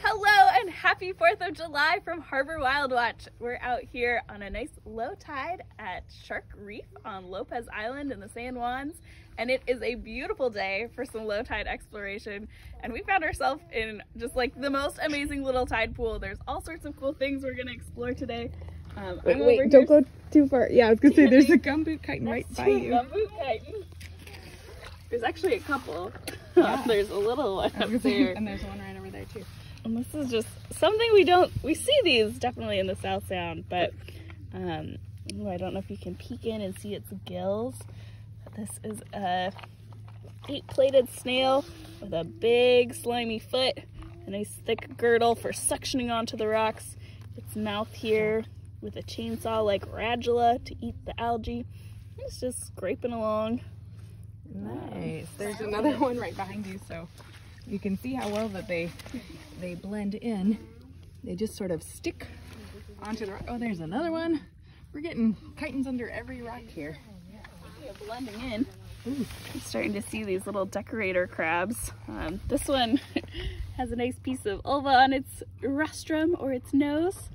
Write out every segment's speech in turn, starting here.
Hello and happy 4th of July from Harbor WildWatch. We're out here on a nice low tide at Shark Reef on Lopez Island in the San Juans, and it is a beautiful day for some low tide exploration. And we found ourselves in just like the most amazing little tide pool. There's all sorts of cool things we're gonna explore today. Wait, don't go too far. Yeah, I was gonna say there's a gumboot chitin right by you. Gumboot chitin. There's actually a couple. Yeah. There's a little one up there. And there's one right over there too. And this is just something we see these definitely in the South Sound, but I don't know if you can peek in and see its gills. This is a 8-plated snail with a big slimy foot, a nice thick girdle for suctioning onto the rocks. Its mouth here with a chainsaw like radula to eat the algae. It's just scraping along. Nice. There's another one right behind you, so you can see how well that they blend in. They just sort of stick onto the rock. Oh, there's another one. We're getting chitins under every rock here. They're blending in. Ooh. I'm starting to see these little decorator crabs. This one has a nice piece of ulva on its rostrum or its nose.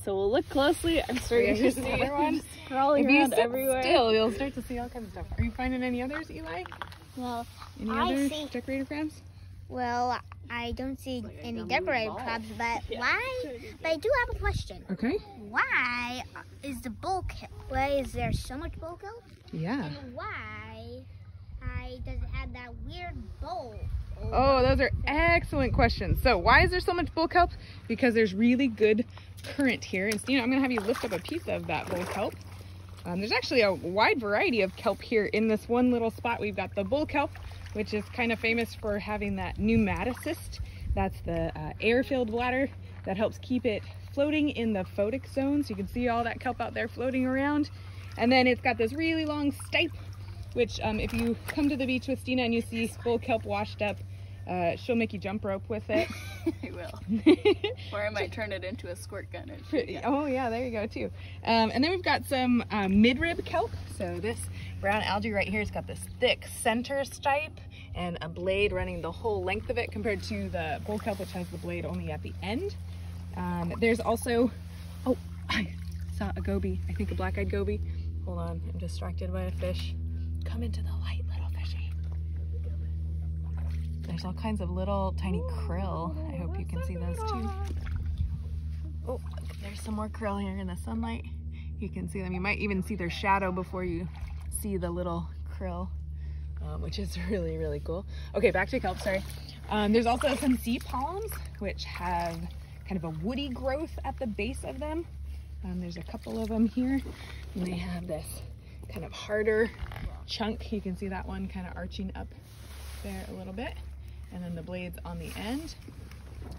So we'll look closely. I'm starting to see another one crawling around everywhere. Still, you'll start to see all kinds of stuff. Are you finding any others, Eli? Well, any other decorator crabs? Well, I don't see any decorator crabs, but why? But I do have a question. Okay. Why is the boa kelp? Why is there so much boa kelp? Yeah. And why does it have that weird bowl? Oh, those are excellent questions. So why is there so much boa kelp? Because there's really good current here. And Stina, I'm gonna have you lift up a piece of that boa kelp. There's actually a wide variety of kelp here in this one little spot. We've got the boa kelp, which is kind of famous for having that pneumaticist. That's the air-filled bladder that helps keep it floating in the photic zone. So you can see all that kelp out there floating around. And then it's got this really long stipe, which if you come to the beach with Stina and you see boa kelp washed up, she'll make you jump rope with it. I will. Or I might turn it into a squirt gun. Oh yeah, there you go too. And then we've got some midrib kelp. So this brown algae right here has got this thick center stipe and a blade running the whole length of it compared to the boa kelp, which has the blade only at the end. There's also, oh, I saw a goby, I think a black-eyed goby. Hold on, I'm distracted by a fish. Come into the light, little fishy. There's all kinds of little tiny krill. I hope you can see those too. Oh, there's some more krill here in the sunlight. You can see them. You might even see their shadow before you see the little krill, which is really, really cool. Okay, back to kelp, sorry. There's also some sea palms, which have kind of a woody growth at the base of them. There's a couple of them here, and they have this kind of harder chunk. You can see that one kind of arching up there a little bit, and then the blades on the end.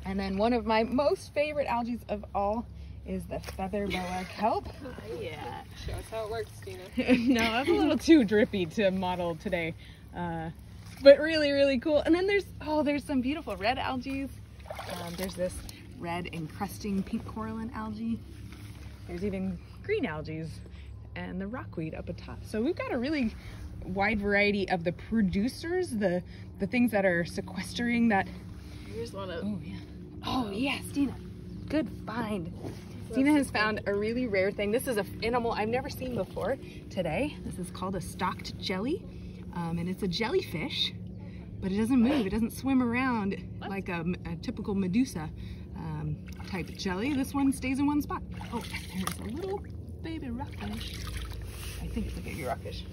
And then one of my most favorite algae of all is the feather boa kelp. Yeah, show us how it works, Stina. No, that's a little too drippy to model today, but really, really cool. And then there's some beautiful red algae. There's this red encrusting pink coralline algae. There's even green algae and the rockweed up atop. So we've got a really wide variety of the producers, the things that are sequestering that. Here's one of. Oh yeah. Oh yeah, Stina. Good find. Stina has found a really rare thing. This is an animal I've never seen before today. This is called a stalked jelly, and it's a jellyfish, but it doesn't move. It doesn't swim around like a typical Medusa type jelly. This one stays in one spot. Oh, there's a little baby rockfish. I think it's a baby rockfish.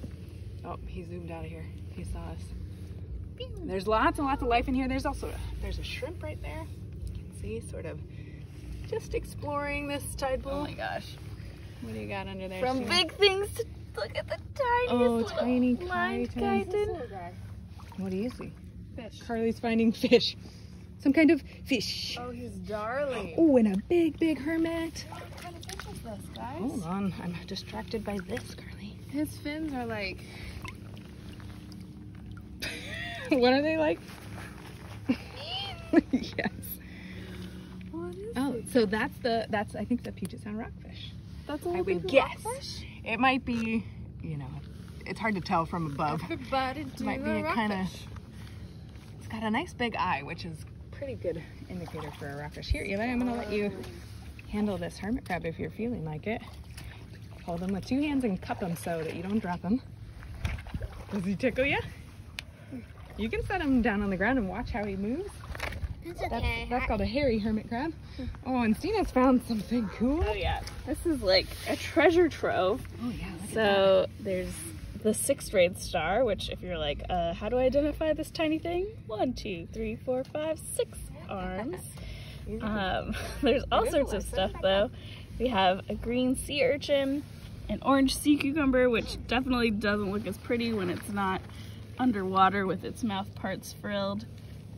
Oh, he zoomed out of here. He saw us. There's lots and lots of life in here. There's a shrimp right there. You can see, sort of just exploring this tide pool. Oh my gosh. What do you got under there? From big things to look at the tiniest tiny chitin. What do you see? Fish. Carly's finding fish. Some kind of fish. Oh, he's darling. Oh, and a big, big hermit. What kind of fish is this, guys? Hold on, I'm distracted by this, Carly. His fins are like... What are they like? Yes. What is it? So that's I think the Puget Sound rockfish. That's a I would guess. Rockfish? It might be, you know, it's hard to tell from above. Everybody it might be a kind of. It's got a nice big eye, which is pretty good indicator for a rockfish. Here, Eli, I'm gonna let you handle this hermit crab if you're feeling like it. Hold them with 2 hands and cup them so that you don't drop them. Does he tickle you? You can set him down on the ground and watch how he moves. That's okay. That's called a hairy hermit crab. Oh, and Stina's found something cool. Oh yeah, this is like a treasure trove. Oh yeah, look at So there's the 6th grade star, which if you're like, how do I identify this tiny thing? 1, 2, 3, 4, 5, 6 arms. There's all sorts of stuff though. We have a green sea urchin, an orange sea cucumber, which definitely doesn't look as pretty when it's not underwater with its mouth parts frilled.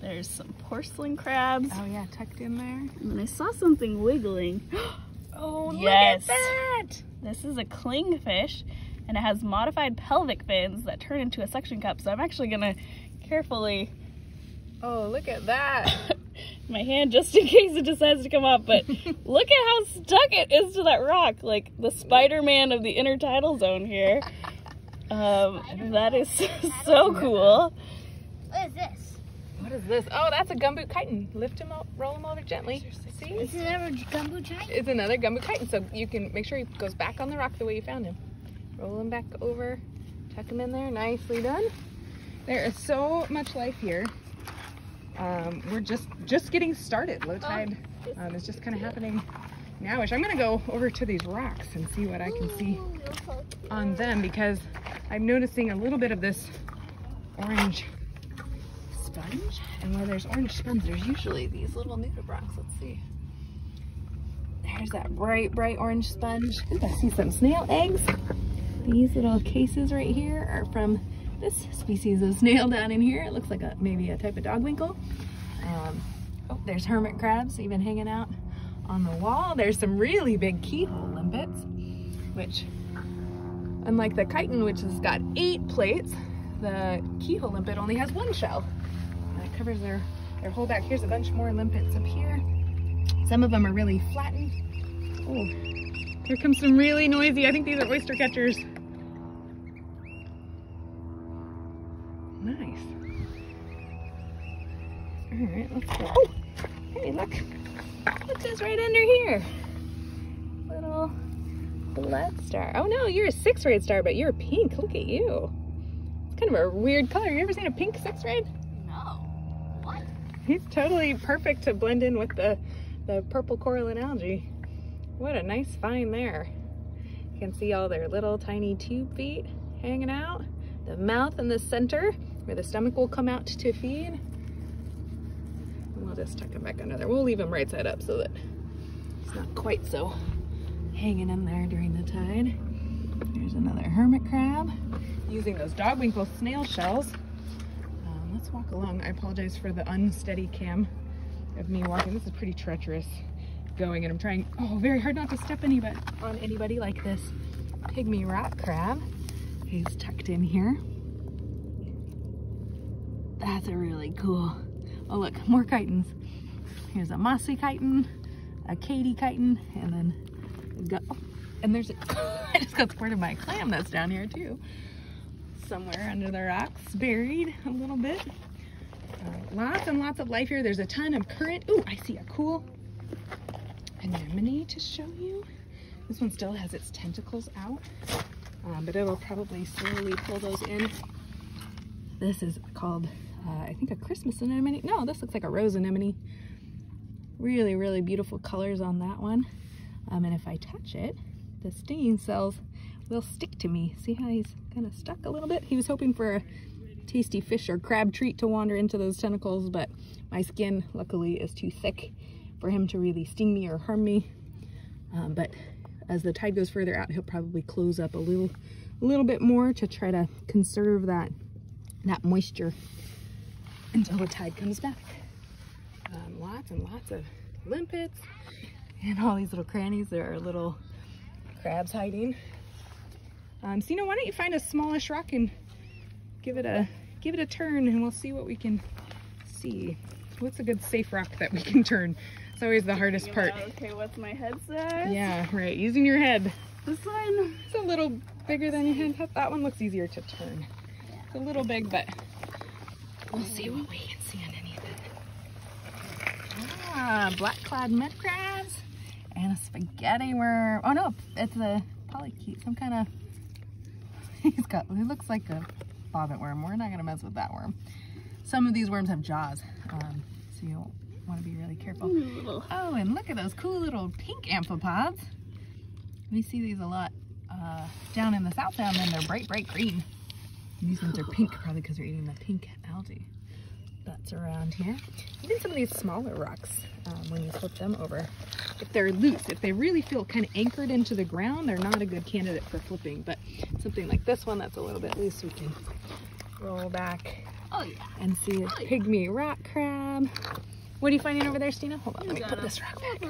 There's some porcelain crabs. Oh yeah, tucked in there. And then I saw something wiggling. Oh, yes. look at that! This is a clingfish, and it has modified pelvic fins that turn into a suction cup. So I'm actually gonna carefully Oh, look at that. my hand just in case it decides to come off, but look at how stuck it is to that rock, like the Spider-Man of the intertidal zone here. That is so cool. What is this? What is this? Oh, that's a gumboot chitin. Lift him up, roll him over gently. See? Is it another gumbo giant? It's another gumboot chitin, so you can make sure he goes back on the rock the way you found him. Roll him back over, tuck him in there, nicely done. There is so much life here. We're just getting started. Low tide is just kind of happening nowish. I'm gonna go over to these rocks and see what I can see on them, because I'm noticing a little bit of this orange sponge, and where there's orange sponge, there's usually these little nudibranchs. Let's see. There's that bright orange sponge. Ooh, I see some snail eggs. These little cases right here are from this species of snail down in here. It looks like maybe a type of dogwinkle. Oh, there's hermit crabs even hanging out on the wall. There's some really big keyhole limpets, which, unlike the chitin, which has got 8 plates, the keyhole limpet only has 1 shell. That covers their whole back. Here's a bunch more limpets up here. Some of them are really flattened. Oh, here comes some really noisy, I think these are oyster catchers. Nice. All right, let's go. Oh, hey, look. What's this right under here? Little blood star. Oh no, you're a 6th grade star, but you're pink. Look at you. It's kind of a weird color. You ever seen a pink 6th grade? No. What? He's totally perfect to blend in with the purple coral and algae. What a nice find there. You can see all their little tiny tube feet hanging out. The mouth in the center where the stomach will come out to feed. And we'll just tuck him back under there. We'll leave him right side up so that it's not quite so hanging in there during the tide. There's another hermit crab using those dogwinkle snail shells. Let's walk along. I apologize for the unsteady cam of me walking. This is pretty treacherous going, and I'm trying very hard not to step on anybody like this pygmy rock crab. He's tucked in here. That's a really cool. Oh look, more chitins. Here's a mossy chitin, a Katy chitin, and then we've got, and there's a, I just got squirted by a clam that's down here too. Somewhere under the rocks, buried a little bit. Lots and lots of life here. There's a ton of current. Ooh, I see a cool anemone to show you. This one still has its tentacles out. But it'll probably slowly pull those in. This is called, I think, a Christmas anemone. No, this looks like a rose anemone. Really, really beautiful colors on that one. And if I touch it, the stinging cells will stick to me. See how he's kind of stuck a little bit? He was hoping for a tasty fish or crab treat to wander into those tentacles, but my skin, luckily, is too thick for him to really sting me or harm me. But as the tide goes further out, he'll probably close up a little bit more to try to conserve that moisture until the tide comes back. Lots and lots of limpets and all these little crannies. There are little crabs hiding. Sina, why don't you find a smallish rock and give it a turn, and we'll see what we can see. What's a good safe rock that we can turn? It's always the hardest part. Okay, what's my head size? Yeah, right. Using your head. This one? It's a little bigger than your head. That one looks easier to turn. It's a little big, but we'll see what we can see underneath it. black-clad mud crabs and a spaghetti worm. Oh no, it's a polychaete, some kind of, he looks like a bobbit worm. We're not gonna mess with that worm. Some of these worms have jaws, so you'll want to be really careful. Oh, and look at those cool little pink amphipods. We see these a lot down in the South Sound, and they're bright green. And these ones are pink, probably because they're eating the pink algae that's around here. Even some of these smaller rocks, when you flip them over, if they're loose, if they really feel kind of anchored into the ground, they're not a good candidate for flipping. But something like this one that's a little bit loose, we can roll back and see a pygmy rock crab. What are you finding over there, Stina? Hold on, let me put this rock back.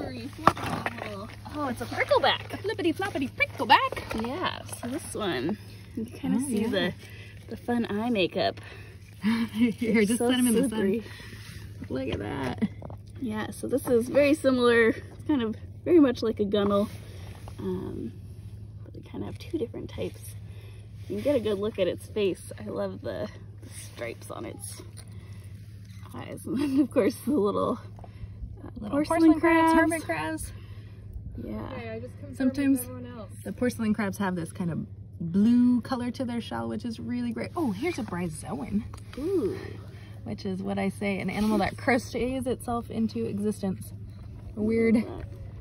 Oh, it's a prickleback. A flippity floppity prickleback. Yeah, so this one, you can kind of see the fun eye makeup. Here, just so set him in the slippery. sun. Look at that. Yeah, so this is very similar, kind of very much like a gunnel. But we kind of have two different types. You can get a good look at its face. I love the stripes on its eyes. And then, of course, the little porcelain crabs. Hermit crabs. Yeah. Okay, I just confirmed Sometimes with everyone else. the porcelain crabs have this kind of blue color to their shell, which is really great. Oh, here's a bryozoan. Ooh. Which is what I say, an animal that crochets itself into existence. A weird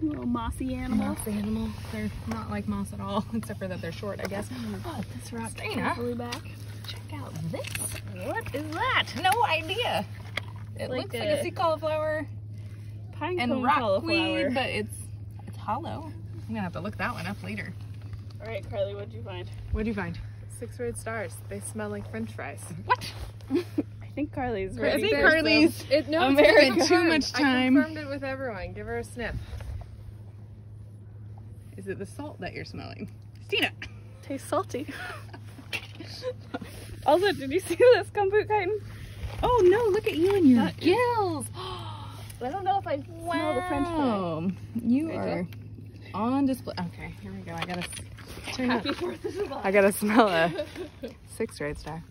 little mossy animal. moss animal. They're not like moss at all, except for that they're short, I guess. Oh, this rock Stina, fully back. check out this. What is that? No idea. It Like looks like a sea cauliflower Pine and cone rockweed, cauliflower. but it's hollow. I'm gonna have to look that one up later. All right, Carly, what'd you find? What'd you find? 6 red stars. They smell like French fries. What? I think Carly's I ready. think for Carly's some No, America. it's Too much time. I confirmed it with everyone. Give her a sniff. Is it the salt that you're smelling? Stina! Tastes salty. Also, did you see this kombu chitin? Oh no, look at you and your That is- gills! I don't know if I smell the French fry. You Did are on display. Okay, here we go. I gotta turn up. Happy 4th of July. I gotta smell a 6 red star.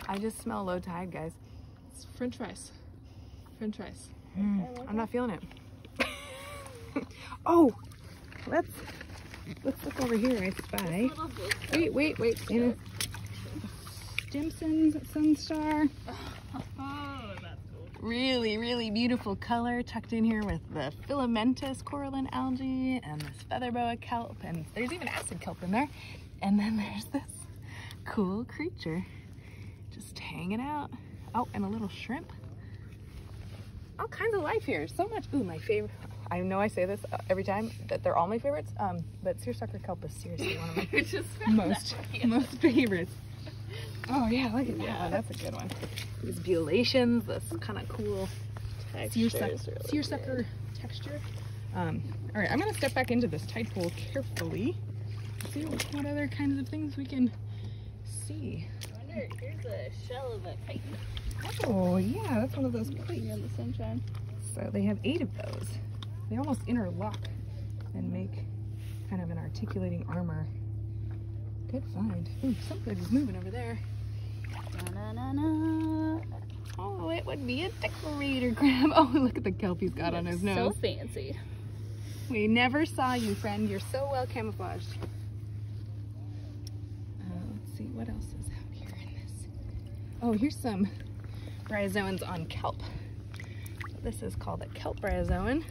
I just smell low tide, guys. It's French fries. French fries. I'm not feeling it. Oh, let's look over here. I spy. Wait, Stina. Stimson's Sunstar. Oh, that's cool. Really beautiful color tucked in here with the filamentous coralline algae and this feather boa kelp, and there's even acid kelp in there. And then there's this cool creature just hanging out. Oh, and a little shrimp. All kinds of life here. So much. Ooh, my favorite. I know I say this every time that they're all my favorites, but seersucker kelp is seriously one of my most favorites. Oh yeah, look at that. That's a good one. These bullations, this kind of cool seersucker texture. All right, I'm gonna step back into this tide pool carefully. See what other kinds of things we can see. I wonder, here's a shell of a chitin Oh yeah, that's one of those plates. in the sunshine. So they have 8 of those. They almost interlock and make kind of an articulating armor. Good find. Ooh, somebody's moving over there. Na-na-na-na. Oh, it would be a decorator crab. Oh, look at the kelp he's got on his nose. So fancy. We never saw you, friend. You're so well camouflaged. Let's see, what else is out here in this? Oh, here's some bryozoans on kelp. So this is called a kelp bryozoan.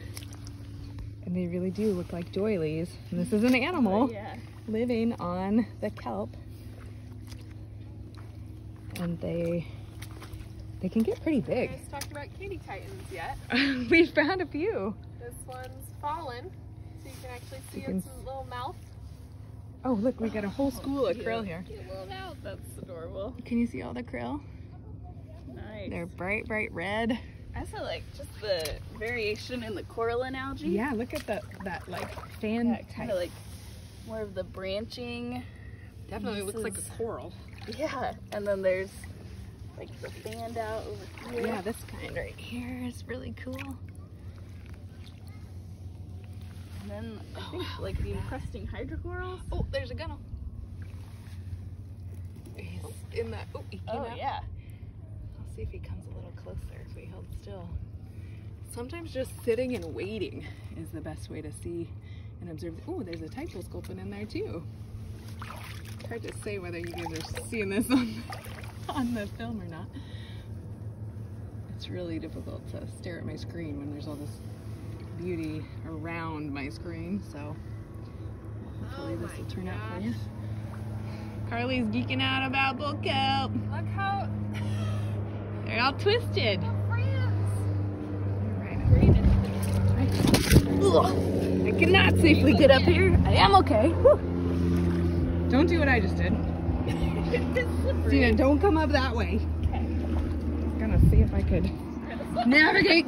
And they really do look like doilies. And this is an animal Yeah. living on the kelp. And they can get pretty You big. guys talked about kitty chitins yet. We found a few. This one's fallen, so you can actually see You can its little mouth. Oh, look, we got a whole school of krill here. Cute little mouth. That's adorable. Can you see all the krill? Nice. They're bright red. I also like just the variation in the coralline algae. Yeah, look at that like fan Yeah, type. kind of like more of the branching. Definitely looks like pieces. a coral. Yeah, and then there's like the fanned out over here. Yeah, this kind right here is really cool. And then I think like the encrusting hydrocorals. Oh, there's a gunnel. He's in that. Oh, he came Oh out. yeah. I'll see if he comes a little closer if we hold still. Sometimes just sitting and waiting is the best way to see and observe. Oh, there's a tidal sculpin in there too. It's hard to say whether you guys are seeing this on the film or not. It's really difficult to stare at my screen when there's all this beauty around my screen, so hopefully this will turn out for you. Carly's geeking out about Boa Kelp. Look how They're all twisted. I cannot safely get up here. I am okay. Whew. Don't do what I just did. Dina, don't come up that way. Okay. I'm gonna see if I could navigate.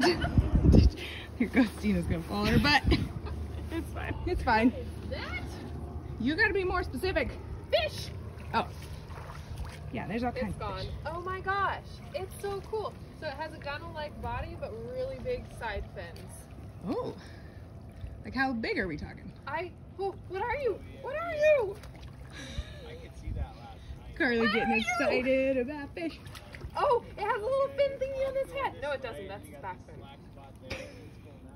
Here goes Dina's gonna fall on her butt. It's fine. It's fine. that You gotta be more specific. fish. Oh. Yeah, there's all It's kinds of gone. fish. Oh my gosh, it's so cool. So it has a gunnel-like body, but really big side fins. Oh. Like how big are we talking? Oh, what are you? What are you? Carly Where getting are you? excited about fish. Oh, it has a little fin thingy on its head. No, it doesn't. That's its back fin.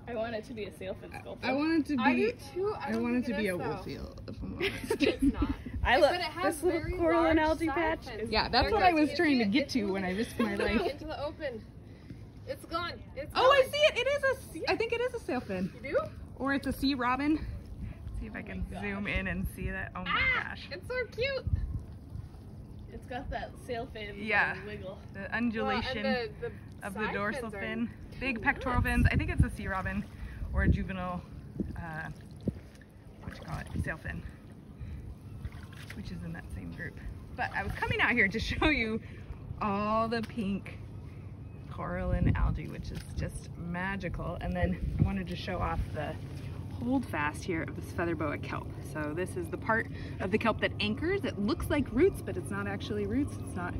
I want it to be a sailfin sculpture. I want it to be. I do too. I want it to be a wolfeel, if I'm honest. It's not. I love But it has this little very coral and large algae side patch. fins. Is Yeah, that's There what it I goes. was You trying see to it? get It's to when I risked my moving life. into the open. It's gone. It's Oh, I gone. see it. It is a. I think it is a sailfin, You do? or it's a sea robin. See if I can zoom in and see that. Oh my gosh. It's so cute. It's got that sailfin Yeah. wiggle. The undulation Well, and the of the side dorsal fins are fin. Big nuts. pectoral fins. I think it's a sea robin or a juvenile, what you call it, sailfin, which is in that same group. But I was coming out here to show you all the pink coral and algae, which is just magical. And then I wanted to show off the holdfast here of this feather boa kelp. So this is the part of the kelp that anchors. It looks like roots, but it's not actually roots. It's not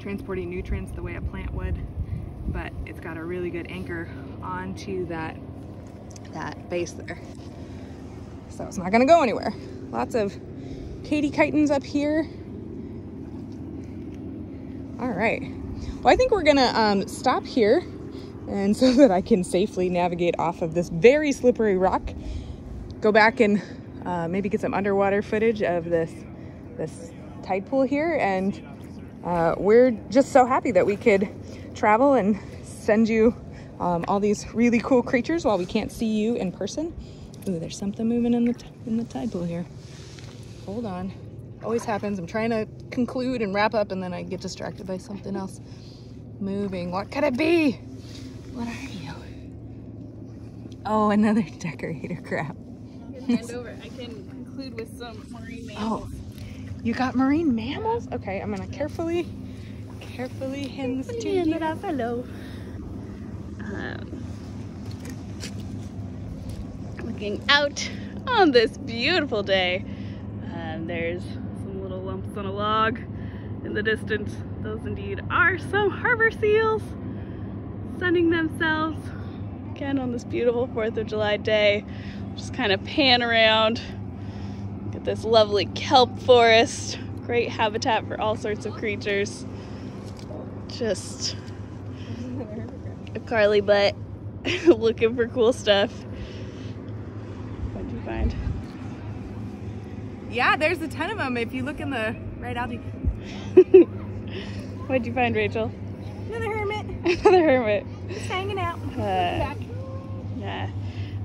transporting nutrients the way a plant would, but it's got a really good anchor onto that base there. So it's not gonna go anywhere. Lots of Katy chitons up here. All right. Well, I think we're gonna stop here, and so that I can safely navigate off of this very slippery rock, go back and maybe get some underwater footage of this tide pool here. And we're just so happy that we could travel and send you all these really cool creatures while we can't see you in person. Ooh, there's something moving in the tide pool here. Hold on. Always happens. I'm trying to conclude and wrap up, and then I get distracted by something else moving. What could it be? What are you? Oh, another decorator crab. Hand over. I can conclude with some marine mammals. Oh, you got marine mammals? Okay, I'm gonna carefully hand this to you. Hello. Looking out on this beautiful day, and there's some little lumps on a log in the distance. Those indeed are some harbor seals sunning themselves again on this beautiful 4th of July day. Just kind of pan around. Look at this lovely kelp forest. Great habitat for all sorts of creatures. Just a Carly butt looking for cool stuff. What'd you find? Yeah, there's a ton of them if you look in the right algae. What'd you find, Rachel? Another hermit. Another hermit. Just hanging out. Yeah.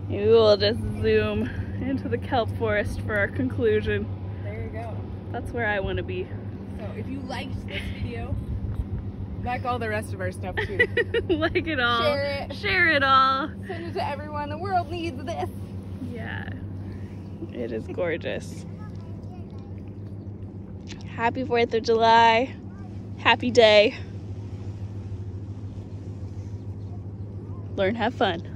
Maybe we'll just zoom into the kelp forest for our conclusion. There you go. That's where I want to be. So if you liked this video, like all the rest of our stuff too. Like it all. Share it. Share it all. Send it to everyone. The world needs this. Yeah. It is gorgeous. Happy 4th of July. Happy day. Learn, have fun.